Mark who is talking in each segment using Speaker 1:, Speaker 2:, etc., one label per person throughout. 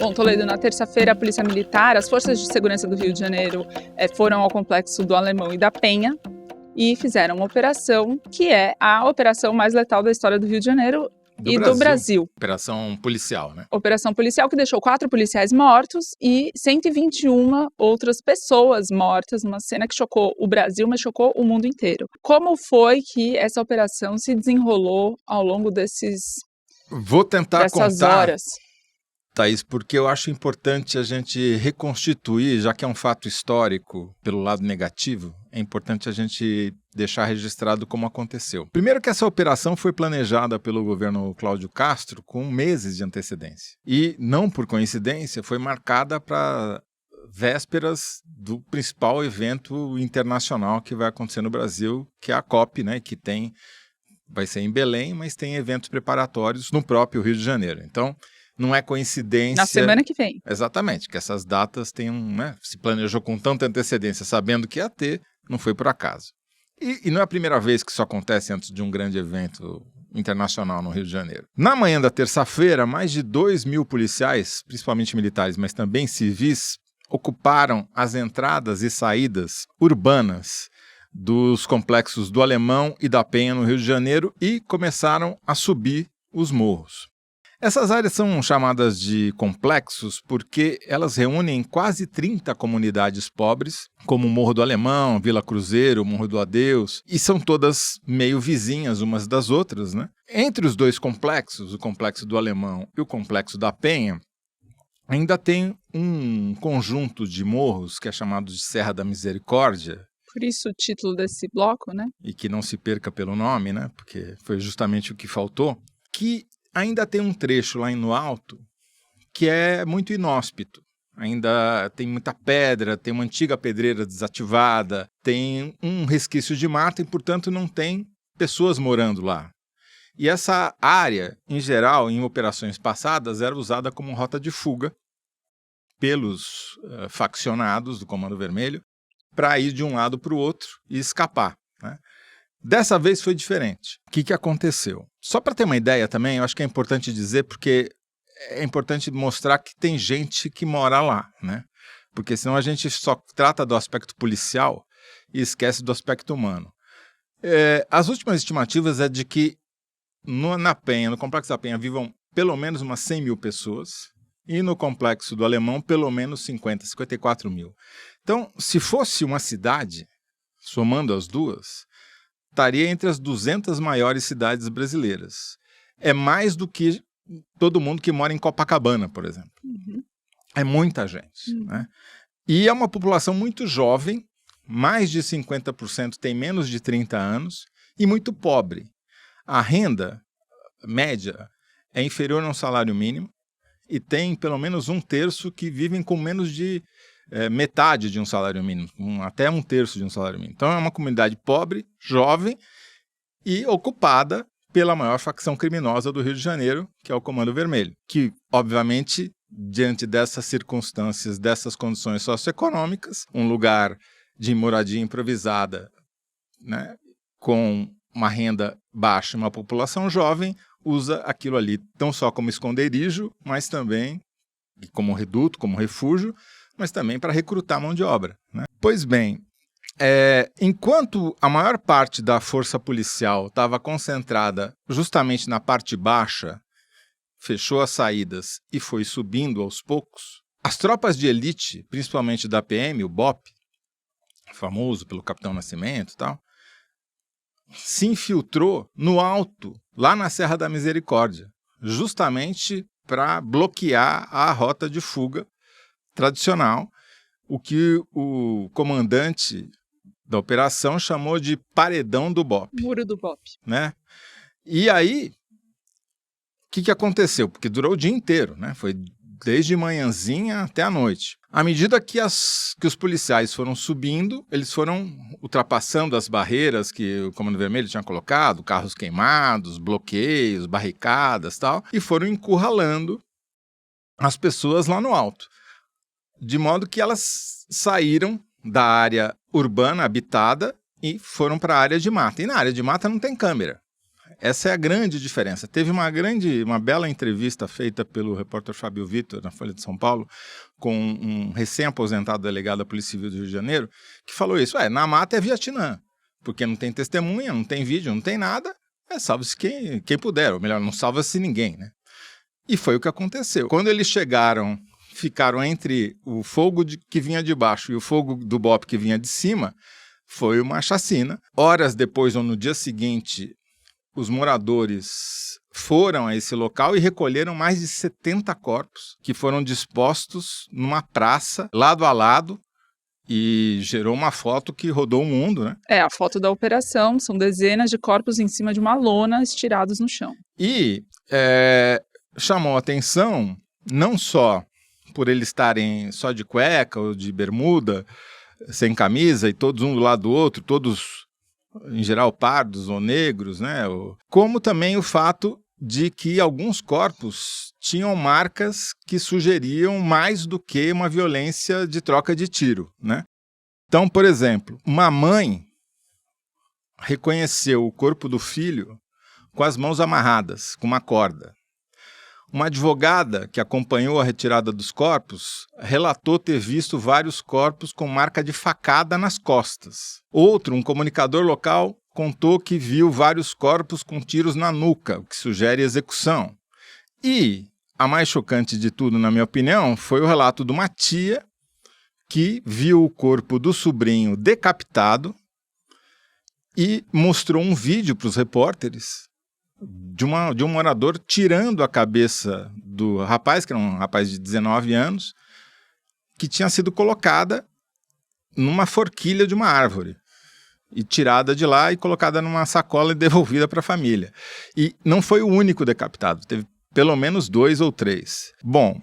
Speaker 1: Bom, Toledo, na terça-feira a Polícia Militar, as Forças de Segurança do Rio de Janeiro foram ao complexo do Alemão e da Penha e fizeram uma operação que é a operação mais letal da história do Rio de Janeiro do Brasil.
Speaker 2: Operação policial, né?
Speaker 1: Operação policial que deixou 4 policiais mortos e 121 outras pessoas mortas, uma cena que chocou o Brasil, mas chocou o mundo inteiro. Como foi que essa operação se desenrolou ao longo dessas horas?
Speaker 2: Thaís, porque eu acho importante a gente reconstituir, já que é um fato histórico pelo lado negativo, é importante a gente deixar registrado como aconteceu. Primeiro que essa operação foi planejada pelo governo Cláudio Castro com meses de antecedência. E, não por coincidência, foi marcada para vésperas do principal evento internacional que vai acontecer no Brasil, que é a COP, né, que vai ser em Belém, mas tem eventos preparatórios no próprio Rio de Janeiro. Então, não é coincidência...
Speaker 1: Na semana que vem.
Speaker 2: Exatamente, que essas datas se planejou com tanta antecedência, sabendo que ia ter, não foi por acaso. E não é a primeira vez que isso acontece antes de um grande evento internacional no Rio de Janeiro. Na manhã da terça-feira, mais de 2.000 policiais, principalmente militares, mas também civis, ocuparam as entradas e saídas urbanas dos complexos do Alemão e da Penha, no Rio de Janeiro, e começaram a subir os morros. Essas áreas são chamadas de complexos porque elas reúnem quase 30 comunidades pobres, como o Morro do Alemão, Vila Cruzeiro, Morro do Adeus, e são todas meio vizinhas umas das outras, né? Entre os dois complexos, o complexo do Alemão e o complexo da Penha, ainda tem um conjunto de morros que é chamado de Serra da Misericórdia.
Speaker 1: Por isso o título desse bloco, né?
Speaker 2: E que não se perca pelo nome, né? Porque foi justamente o que faltou, que ainda tem um trecho lá no alto que é muito inóspito. Ainda tem muita pedra, tem uma antiga pedreira desativada, tem um resquício de mata e, portanto, não tem pessoas morando lá. E essa área, em geral, em operações passadas, era usada como rota de fuga pelos faccionados do Comando Vermelho para ir de um lado para o outro e escapar, né? Dessa vez foi diferente. O que aconteceu? Só para ter uma ideia também, eu acho que é importante dizer, porque é importante mostrar que tem gente que mora lá, né? Porque senão a gente só trata do aspecto policial e esquece do aspecto humano. As últimas estimativas é de que na Penha, no Complexo da Penha, vivam pelo menos umas 100 mil pessoas e no Complexo do Alemão pelo menos 54 mil. Então, se fosse uma cidade, somando as duas, estaria entre as 200 maiores cidades brasileiras. É mais do que todo mundo que mora em Copacabana, por exemplo.
Speaker 1: Uhum.
Speaker 2: É muita gente, né? E é uma população muito jovem, mais de 50% tem menos de 30 anos e muito pobre. A renda média é inferior a um salário mínimo e tem pelo menos 1/3 que vivem com menos de metade de um salário mínimo, até 1/3 de um salário mínimo. Então é uma comunidade pobre, jovem e ocupada pela maior facção criminosa do Rio de Janeiro, que é o Comando Vermelho, que, obviamente, diante dessas circunstâncias, dessas condições socioeconômicas, um lugar de moradia improvisada, né, com uma renda baixa e uma população jovem, usa aquilo ali não só como esconderijo, mas também como reduto, como refúgio, mas também para recrutar mão de obra, né? Pois bem, enquanto a maior parte da força policial estava concentrada justamente na parte baixa, fechou as saídas e foi subindo aos poucos, as tropas de elite, principalmente da PM, o BOP, famoso pelo Capitão Nascimento e tal, se infiltrou no alto, lá na Serra da Misericórdia, justamente para bloquear a rota de fuga tradicional, o que o comandante da operação chamou de paredão do BOP.
Speaker 1: Muro do BOP.
Speaker 2: Né? E aí, o que aconteceu? Porque durou o dia inteiro, né? Foi desde manhãzinha até a noite. À medida que os policiais foram subindo, eles foram ultrapassando as barreiras que o Comando Vermelho tinha colocado, carros queimados, bloqueios, barricadas e tal, e foram encurralando as pessoas lá no alto. De modo que elas saíram da área urbana habitada e foram para a área de mata. E na área de mata não tem câmera. Essa é a grande diferença. Teve uma bela entrevista feita pelo repórter Fábio Vitor, na Folha de São Paulo, com um recém-aposentado delegado da Polícia Civil do Rio de Janeiro, que falou isso, na mata é Vietnã, porque não tem testemunha, não tem vídeo, não tem nada, salva-se quem puder, ou melhor, não salva-se ninguém, né? E foi o que aconteceu. Quando eles ficaram entre o fogo que vinha de baixo e o fogo do BOPE que vinha de cima, foi uma chacina. Horas depois, ou no dia seguinte, os moradores foram a esse local e recolheram mais de 70 corpos que foram dispostos numa praça, lado a lado, e gerou uma foto que rodou o mundo, né?
Speaker 1: A foto da operação, são dezenas de corpos em cima de uma lona estirados no chão.
Speaker 2: E chamou a atenção não só por eles estarem só de cueca ou de bermuda, sem camisa, e todos um do lado do outro, todos, em geral, pardos ou negros, né? Como também o fato de que alguns corpos tinham marcas que sugeriam mais do que uma violência de troca de tiro, né? Então, por exemplo, uma mãe reconheceu o corpo do filho com as mãos amarradas, com uma corda. Uma advogada que acompanhou a retirada dos corpos relatou ter visto vários corpos com marca de facada nas costas. Outro, um comunicador local, contou que viu vários corpos com tiros na nuca, o que sugere execução. E a mais chocante de tudo, na minha opinião, foi o relato de uma tia que viu o corpo do sobrinho decapitado e mostrou um vídeo para os repórteres de um morador tirando a cabeça do rapaz, que era um rapaz de 19 anos, que tinha sido colocada numa forquilha de uma árvore e tirada de lá e colocada numa sacola e devolvida para a família. E não foi o único decapitado, teve pelo menos 2 ou 3. Bom,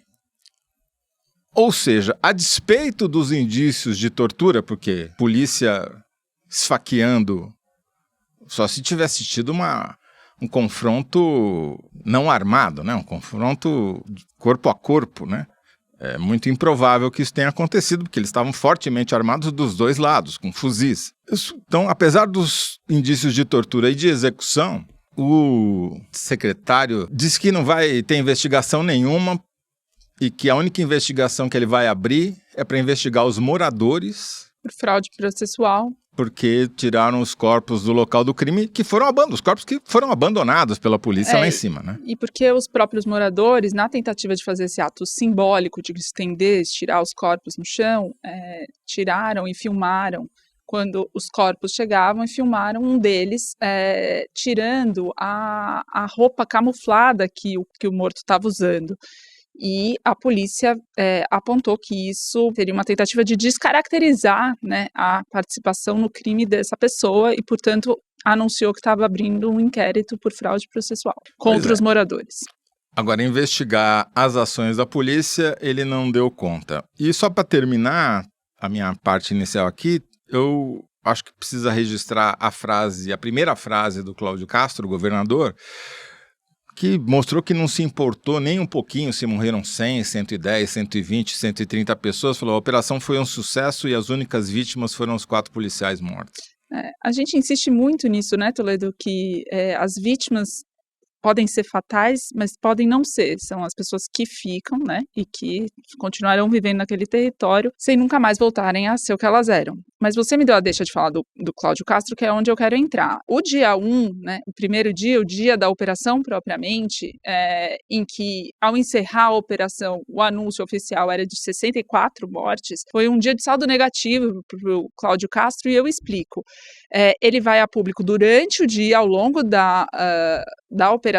Speaker 2: ou seja, a despeito dos indícios de tortura, porque polícia esfaqueando, só se tivesse tido um confronto não armado, né? Um confronto corpo a corpo, né? É muito improvável que isso tenha acontecido, porque eles estavam fortemente armados dos dois lados, com fuzis. Então, apesar dos indícios de tortura e de execução, o secretário disse que não vai ter investigação nenhuma e que a única investigação que ele vai abrir é para investigar os moradores.
Speaker 1: Por fraude processual.
Speaker 2: Porque tiraram os corpos do local do crime, os corpos que foram abandonados pela polícia lá em cima, né?
Speaker 1: E porque os próprios moradores, na tentativa de fazer esse ato simbólico de estender, tirar os corpos no chão, tiraram e filmaram quando os corpos chegavam e filmaram um deles tirando a roupa camuflada que o morto estava usando. E a polícia apontou que isso seria uma tentativa de descaracterizar, né, a participação no crime dessa pessoa e, portanto, anunciou que estava abrindo um inquérito por fraude processual contra os moradores.
Speaker 2: Agora, investigar as ações da polícia, ele não deu conta. E só para terminar a minha parte inicial aqui, eu acho que precisa registrar a primeira frase do Cláudio Castro, governador, que mostrou que não se importou nem um pouquinho se morreram 100, 110, 120, 130 pessoas. Falou, a operação foi um sucesso e as únicas vítimas foram os 4 policiais mortos.
Speaker 1: A gente insiste muito nisso, né, Toledo, que as vítimas podem ser fatais, mas podem não ser. São as pessoas que ficam, né, e que continuarão vivendo naquele território sem nunca mais voltarem a ser o que elas eram. Mas você me deu a deixa de falar do Cláudio Castro, que é onde eu quero entrar. O dia 1, né, o primeiro dia, o dia da operação propriamente, em que, ao encerrar a operação, o anúncio oficial era de 64 mortes, foi um dia de saldo negativo para o Cláudio Castro, e eu explico. Ele vai a público durante o dia, ao longo da operação,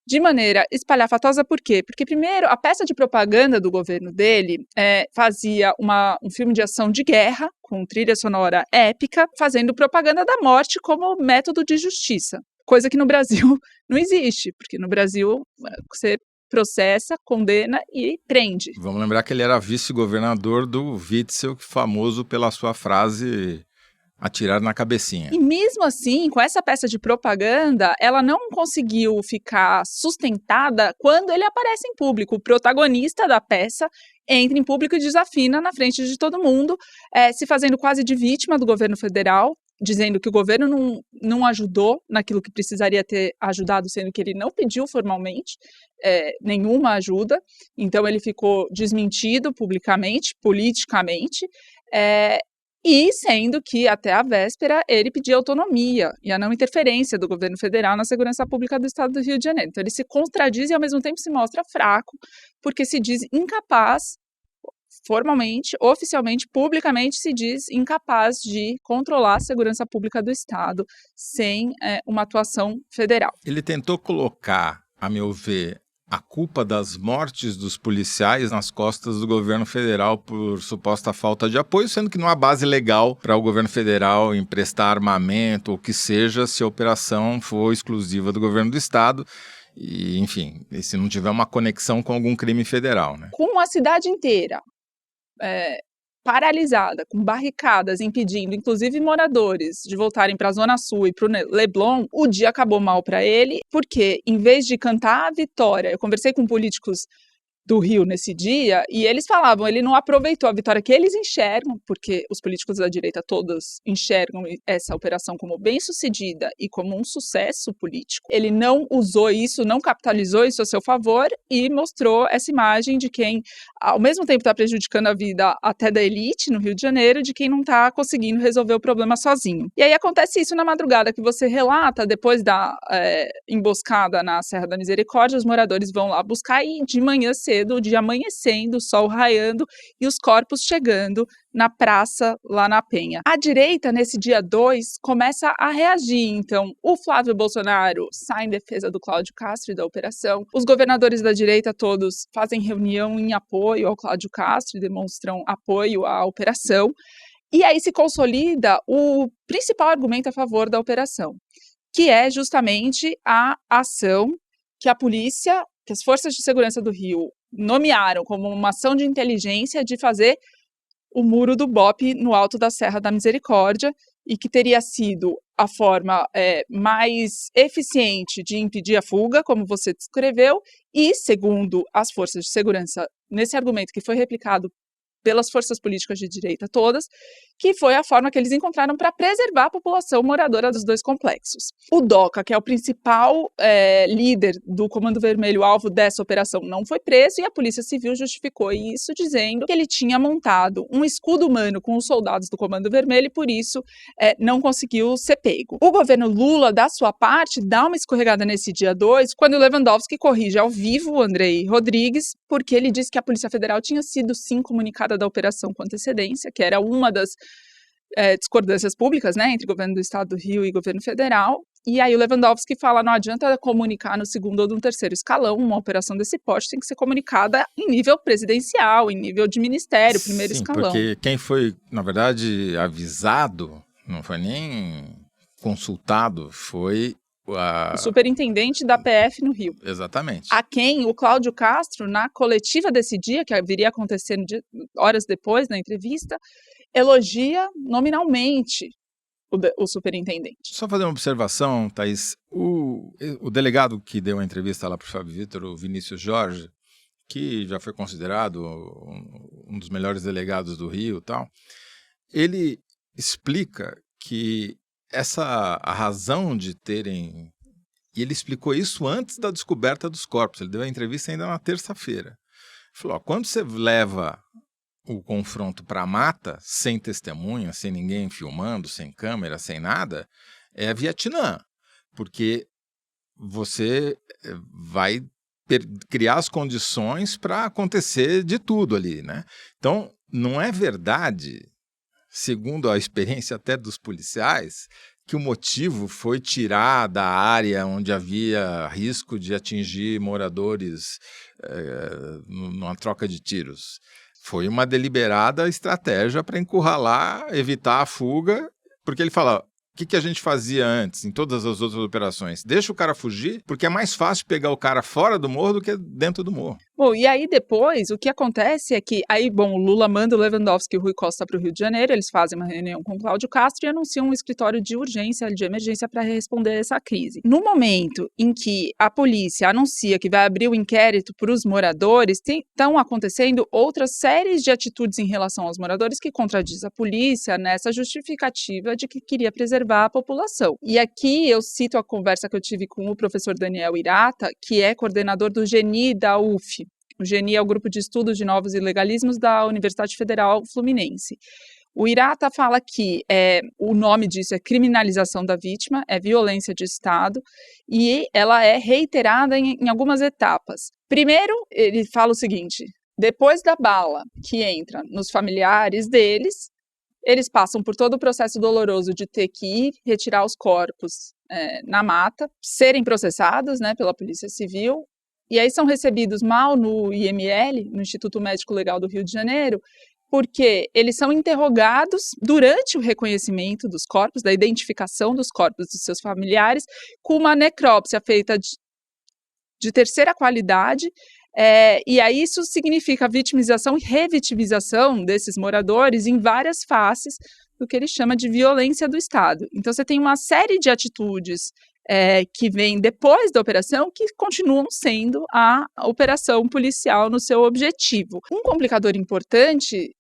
Speaker 1: de maneira espalhafatosa. Por quê? Porque, primeiro, a peça de propaganda do governo dele fazia um filme de ação de guerra, com trilha sonora épica, fazendo propaganda da morte como método de justiça. Coisa que no Brasil não existe, porque no Brasil você processa, condena e prende.
Speaker 2: Vamos lembrar que ele era vice-governador do Witzel, famoso pela sua frase... atirar na cabecinha.
Speaker 1: E mesmo assim, com essa peça de propaganda, ela não conseguiu ficar sustentada quando ele aparece em público. O protagonista da peça entra em público e desafina na frente de todo mundo, se fazendo quase de vítima do governo federal, dizendo que o governo não ajudou naquilo que precisaria ter ajudado, sendo que ele não pediu formalmente nenhuma ajuda, então ele ficou desmentido publicamente, politicamente, e sendo que até a véspera ele pedia autonomia e a não interferência do governo federal na segurança pública do estado do Rio de Janeiro. Então ele se contradiz e ao mesmo tempo se mostra fraco, porque se diz incapaz, formalmente, oficialmente, publicamente se diz incapaz de controlar a segurança pública do estado sem uma atuação federal.
Speaker 2: Ele tentou colocar, a meu ver, a culpa das mortes dos policiais nas costas do governo federal por suposta falta de apoio, sendo que não há base legal para o governo federal emprestar armamento ou o que seja se a operação for exclusiva do governo do estado e, enfim, se não tiver uma conexão com algum crime federal, né?
Speaker 1: Com a cidade inteira paralisada, com barricadas impedindo, inclusive moradores, de voltarem para a Zona Sul e para o Leblon, o dia acabou mal para ele, porque em vez de cantar a vitória, eu conversei com políticos do Rio nesse dia, e eles falavam, ele não aproveitou a vitória que eles enxergam, porque os políticos da direita todos enxergam essa operação como bem-sucedida e como um sucesso político. Ele não usou isso, não capitalizou isso a seu favor e mostrou essa imagem de quem, ao mesmo tempo, está prejudicando a vida até da elite no Rio de Janeiro, de quem não está conseguindo resolver o problema sozinho. E aí acontece isso na madrugada que você relata, depois da emboscada na Serra da Misericórdia, os moradores vão lá buscar e de manhã cedo, o dia amanhecendo, o sol raiando e os corpos chegando na praça lá na Penha. A direita, nesse dia 2, começa a reagir. Então, o Flávio Bolsonaro sai em defesa do Cláudio Castro e da operação. Os governadores da direita todos fazem reunião em apoio ao Cláudio Castro e demonstram apoio à operação. E aí se consolida o principal argumento a favor da operação, que é justamente a ação que a polícia, que as forças de segurança do Rio nomearam como uma ação de inteligência de fazer o muro do BOPE no alto da Serra da Misericórdia e que teria sido a forma mais eficiente de impedir a fuga, como você descreveu, e, segundo as forças de segurança, nesse argumento que foi replicado pelas forças políticas de direita todas, que foi a forma que eles encontraram para preservar a população moradora dos dois complexos. O DOCA, que é o principal líder do Comando Vermelho, alvo dessa operação, não foi preso e a Polícia Civil justificou isso dizendo que ele tinha montado um escudo humano com os soldados do Comando Vermelho e por isso não conseguiu ser pego. O governo Lula, da sua parte, dá uma escorregada nesse dia 2, quando o Lewandowski corrige ao vivo o Andrei Rodrigues, porque ele disse que a Polícia Federal tinha sido sim comunicada da operação com antecedência, que era uma das discordâncias públicas, né, entre o governo do estado do Rio e o governo federal, e aí o Lewandowski fala, não adianta comunicar no segundo ou no terceiro escalão, uma operação desse porte tem que ser comunicada em nível presidencial, em nível de ministério, primeiro escalão.
Speaker 2: Porque quem foi, na verdade, avisado, não foi nem consultado, foi o
Speaker 1: superintendente da PF no Rio.
Speaker 2: Exatamente.
Speaker 1: A quem o Cláudio Castro, na coletiva desse dia, que viria acontecendo horas depois, na entrevista, elogia nominalmente o superintendente.
Speaker 2: Só fazer uma observação, Thaís. O delegado que deu a entrevista lá para o Fábio Vitor, o Vinícius Jorge, que já foi considerado um dos melhores delegados do Rio e tal, ele explica que a razão de terem... E ele explicou isso antes da descoberta dos corpos. Ele deu a entrevista ainda na terça-feira. Ele falou, quando você leva o confronto para a mata, sem testemunha, sem ninguém filmando, sem câmera, sem nada, é Vietnã. Porque você vai criar as condições para acontecer de tudo ali, né? Então, não é verdade, segundo a experiência até dos policiais, que o motivo foi tirar da área onde havia risco de atingir moradores numa troca de tiros. Foi uma deliberada estratégia para encurralar, evitar a fuga, porque ele fala, o que a gente fazia antes, em todas as outras operações? Deixa o cara fugir, porque é mais fácil pegar o cara fora do morro do que dentro do morro.
Speaker 1: Bom, e aí depois, o que acontece é que, aí, bom, o Lula manda o Lewandowski e o Rui Costa para o Rio de Janeiro, eles fazem uma reunião com o Cláudio Castro e anunciam um escritório de urgência, de emergência, para responder a essa crise. No momento em que a polícia anuncia que vai abrir o inquérito para os moradores, estão acontecendo outras séries de atitudes em relação aos moradores que contradiz a polícia nessa justificativa de que queria preservar a população. E aqui eu cito a conversa que eu tive com o professor Daniel Irata, que é coordenador do GENI da UF. O GENI é o Grupo de Estudos de Novos Ilegalismos da Universidade Federal Fluminense. O Irata fala que o nome disso é criminalização da vítima, é violência de Estado, e ela é reiterada em algumas etapas. Primeiro, ele fala o seguinte: depois da bala que entra nos familiares deles, eles passam por todo o processo doloroso de ter que ir retirar os corpos na mata, serem processados, né, pela Polícia Civil, e aí são recebidos mal no IML, no Instituto Médico Legal do Rio de Janeiro, porque eles são interrogados durante o reconhecimento dos corpos, da identificação dos corpos dos seus familiares, com uma necrópsia feita de terceira qualidade, e aí isso significa vitimização e revitimização desses moradores em várias faces do que ele chama de violência do Estado. Então você tem uma série de atitudes que vem depois da operação, que continuam sendo a operação policial no seu objetivo. Um complicador importante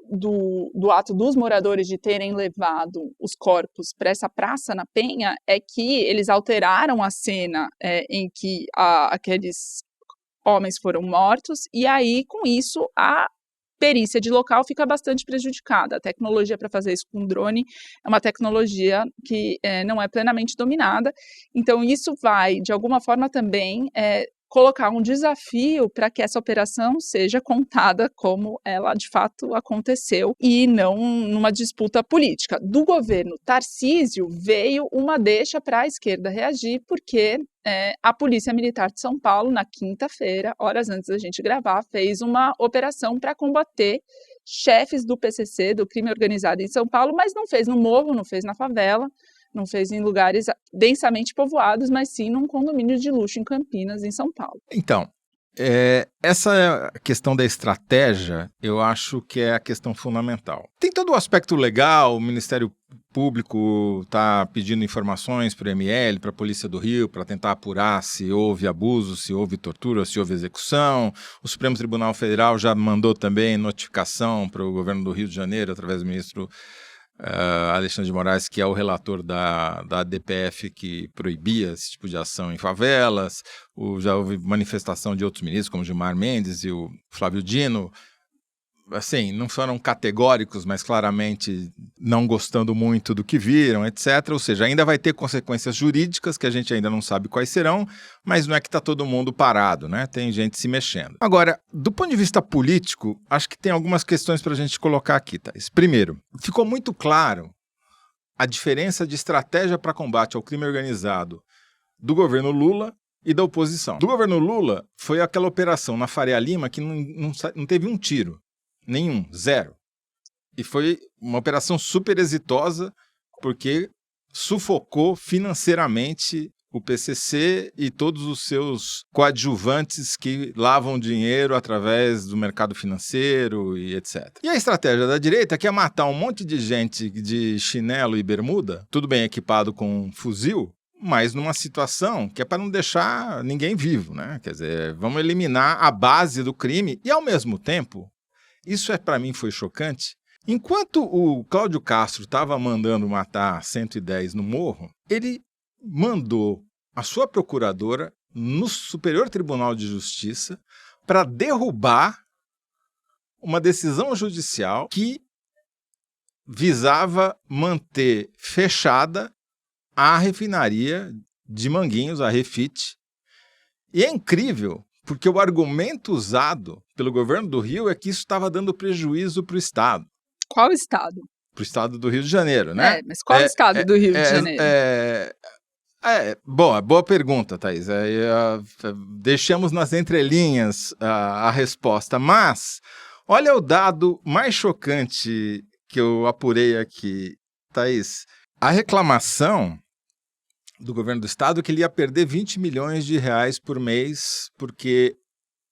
Speaker 1: do ato dos moradores de terem levado os corpos para essa praça na Penha é que eles alteraram a cena em que aqueles homens foram mortos, e aí, com isso, a perícia de local fica bastante prejudicada. A tecnologia para fazer isso com drone é uma tecnologia que não é plenamente dominada, então isso vai, de alguma forma, também colocar um desafio para que essa operação seja contada como ela de fato aconteceu e não numa disputa política. Do governo Tarcísio veio uma deixa para a esquerda reagir, porque a Polícia Militar de São Paulo, na quinta-feira, horas antes da gente gravar, fez uma operação para combater chefes do PCC, do crime organizado em São Paulo, mas não fez no morro, não fez na favela, não fez em lugares densamente povoados, mas sim num condomínio de luxo em Campinas, em São Paulo.
Speaker 2: Então, essa questão da estratégia, eu acho que é a questão fundamental. Tem todo o aspecto legal, o Ministério Público está pedindo informações para o ML, para a Polícia do Rio, para tentar apurar se houve abuso, se houve tortura, se houve execução. O Supremo Tribunal Federal já mandou também notificação para o governo do Rio de Janeiro, através do ministro Alexandre de Moraes, que é o relator da DPF que proibia esse tipo de ação em favelas. Já houve manifestação de outros ministros, como Gilmar Mendes e o Flávio Dino, assim, não foram categóricos, mas claramente não gostando muito do que viram, etc. Ou seja, ainda vai ter consequências jurídicas que a gente ainda não sabe quais serão, mas não é que está todo mundo parado, né? Tem gente se mexendo. Agora, do ponto de vista político, acho que tem algumas questões para a gente colocar aqui, Thaís. Primeiro, ficou muito claro a diferença de estratégia para combate ao crime organizado do governo Lula e da oposição. Do governo Lula, foi aquela operação na Faria Lima que não teve um tiro. Nenhum, zero. E foi uma operação super exitosa porque sufocou financeiramente o PCC e todos os seus coadjuvantes que lavam dinheiro através do mercado financeiro e etc. E a estratégia da direita, que é matar um monte de gente de chinelo e bermuda, tudo bem equipado com um fuzil, mas numa situação que é para não deixar ninguém vivo, né? Quer dizer, vamos eliminar a base do crime e, ao mesmo tempo, isso para mim foi chocante. Enquanto o Cláudio Castro estava mandando matar 110 no morro, ele mandou a sua procuradora no Superior Tribunal de Justiça para derrubar uma decisão judicial que visava manter fechada a refinaria de Manguinhos, a Refit. E é incrível, porque o argumento usado pelo governo do Rio é que isso estava dando prejuízo para o Estado.
Speaker 1: Qual Estado?
Speaker 2: Para o Estado do Rio de Janeiro, né?
Speaker 1: Mas qual Estado do Rio de Janeiro?
Speaker 2: Boa pergunta, Thaís. Deixamos nas entrelinhas a resposta, mas olha o dado mais chocante que eu apurei aqui, Thaís. A reclamação do governo do Estado é que ele ia perder 20 milhões de reais por mês, porque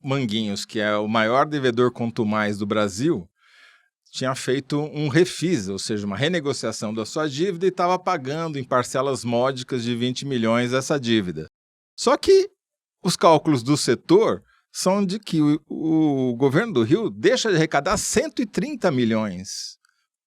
Speaker 2: Manguinhos, que é o maior devedor contumaz do Brasil, tinha feito um refis, ou seja, uma renegociação da sua dívida e estava pagando em parcelas módicas de 20 milhões essa dívida. Só que os cálculos do setor são de que o governo do Rio deixa de arrecadar 130 milhões.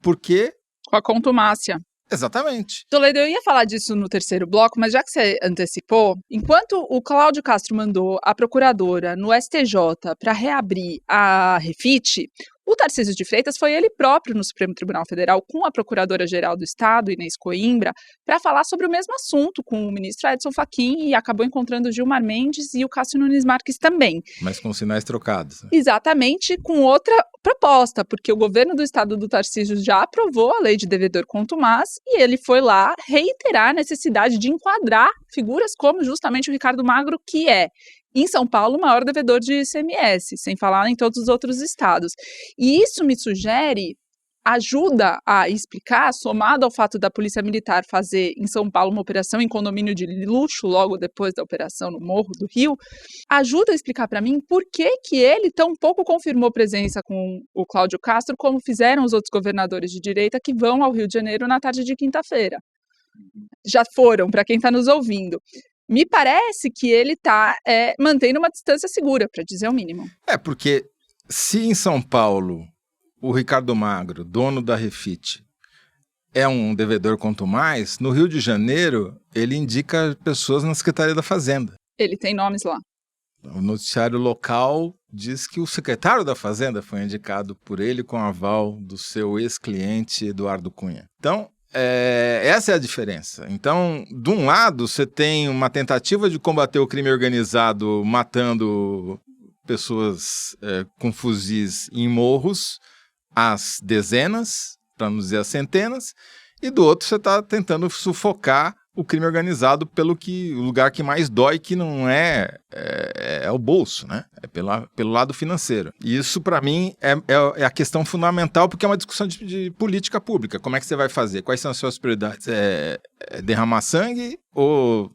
Speaker 2: Porque...
Speaker 1: Com a contumácia.
Speaker 2: Exatamente.
Speaker 1: Toledo, eu ia falar disso no terceiro bloco, mas já que você antecipou, enquanto o Cláudio Castro mandou a procuradora no STJ para reabrir a Refit, o Tarcísio de Freitas foi ele próprio no Supremo Tribunal Federal com a Procuradora-Geral do Estado, Inês Coimbra, para falar sobre o mesmo assunto com o ministro Edson Fachin e acabou encontrando o Gilmar Mendes e o Cássio Nunes Marques também.
Speaker 2: Mas com sinais trocados.
Speaker 1: Exatamente, com outra proposta, porque o governo do Estado do Tarcísio já aprovou a lei de devedor contumaz e ele foi lá reiterar a necessidade de enquadrar figuras como justamente o Ricardo Magro, que é, em São Paulo, o maior devedor de ICMS, sem falar em todos os outros estados. E isso me sugere, ajuda a explicar, somado ao fato da Polícia Militar fazer em São Paulo uma operação em condomínio de luxo logo depois da operação no Morro do Rio, ajuda a explicar para mim por que ele tão pouco confirmou presença com o Cláudio Castro, como fizeram os outros governadores de direita que vão ao Rio de Janeiro na tarde de quinta-feira. Já foram, para quem está nos ouvindo. Me parece que ele está mantendo uma distância segura, para dizer o mínimo.
Speaker 2: Porque se em São Paulo o Ricardo Magro, dono da Refit, é um devedor contumaz, no Rio de Janeiro ele indica pessoas na Secretaria da Fazenda.
Speaker 1: Ele tem nomes lá.
Speaker 2: O noticiário local diz que o secretário da Fazenda foi indicado por ele com aval do seu ex-cliente Eduardo Cunha. Então, essa é a diferença. Então, de um lado, você tem uma tentativa de combater o crime organizado matando pessoas com fuzis em morros, às dezenas, para não dizer às centenas, e do outro você está tentando sufocar o crime organizado pelo lugar que mais dói, que não é o bolso, né? É pelo lado financeiro. E isso, para mim, é a questão fundamental, porque é uma discussão de política pública. Como é que você vai fazer? Quais são as suas prioridades? Derramar sangue ou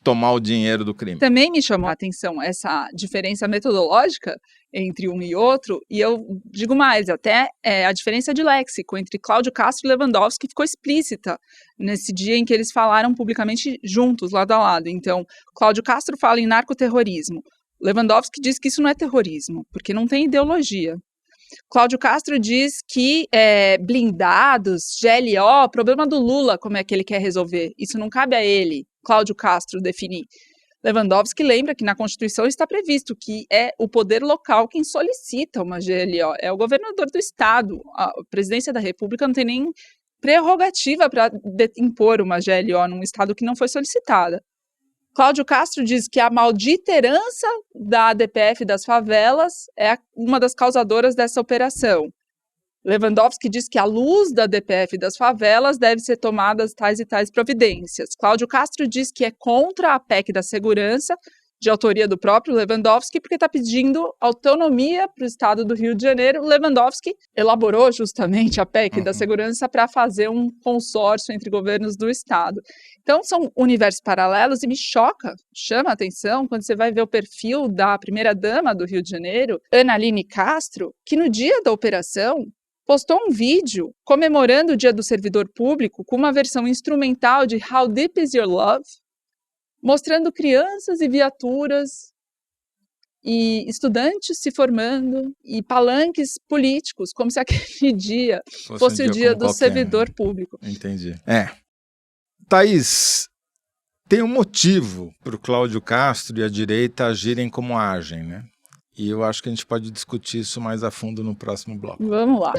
Speaker 2: tomar o dinheiro do crime?
Speaker 1: Também me chamou a atenção essa diferença metodológica entre um e outro, e eu digo mais, até a diferença de léxico entre Cláudio Castro e Lewandowski ficou explícita nesse dia em que eles falaram publicamente juntos, lado a lado. Então, Cláudio Castro fala em narcoterrorismo, Lewandowski diz que isso não é terrorismo, porque não tem ideologia. Cláudio Castro diz que blindados, GLO, problema do Lula, como é que ele quer resolver, isso não cabe a ele, Cláudio Castro, definir. Lewandowski lembra que na Constituição está previsto que é o poder local quem solicita uma GLO, é o governador do estado, a presidência da República não tem nem prerrogativa para impor uma GLO num estado que não foi solicitada. Cláudio Castro diz que a maldita herança da ADPF das favelas é uma das causadoras dessa operação. Lewandowski diz que à luz da DPF das favelas deve ser tomadas tais e tais providências. Cláudio Castro diz que é contra a PEC da segurança, de autoria do próprio Lewandowski, porque está pedindo autonomia para o estado do Rio de Janeiro. Lewandowski elaborou justamente a PEC da segurança para fazer um consórcio entre governos do estado. Então, são universos paralelos e me chama a atenção quando você vai ver o perfil da primeira-dama do Rio de Janeiro, Ana Aline Castro, que no dia da operação postou um vídeo comemorando o Dia do Servidor Público com uma versão instrumental de How Deep Is Your Love, mostrando crianças e viaturas e estudantes se formando e palanques políticos, como se aquele dia fosse o dia do servidor público.
Speaker 2: Entendi. Thaís, tem um motivo para o Cláudio Castro e a direita agirem como agem, né? E eu acho que a gente pode discutir isso mais a fundo no próximo bloco.
Speaker 1: Vamos lá.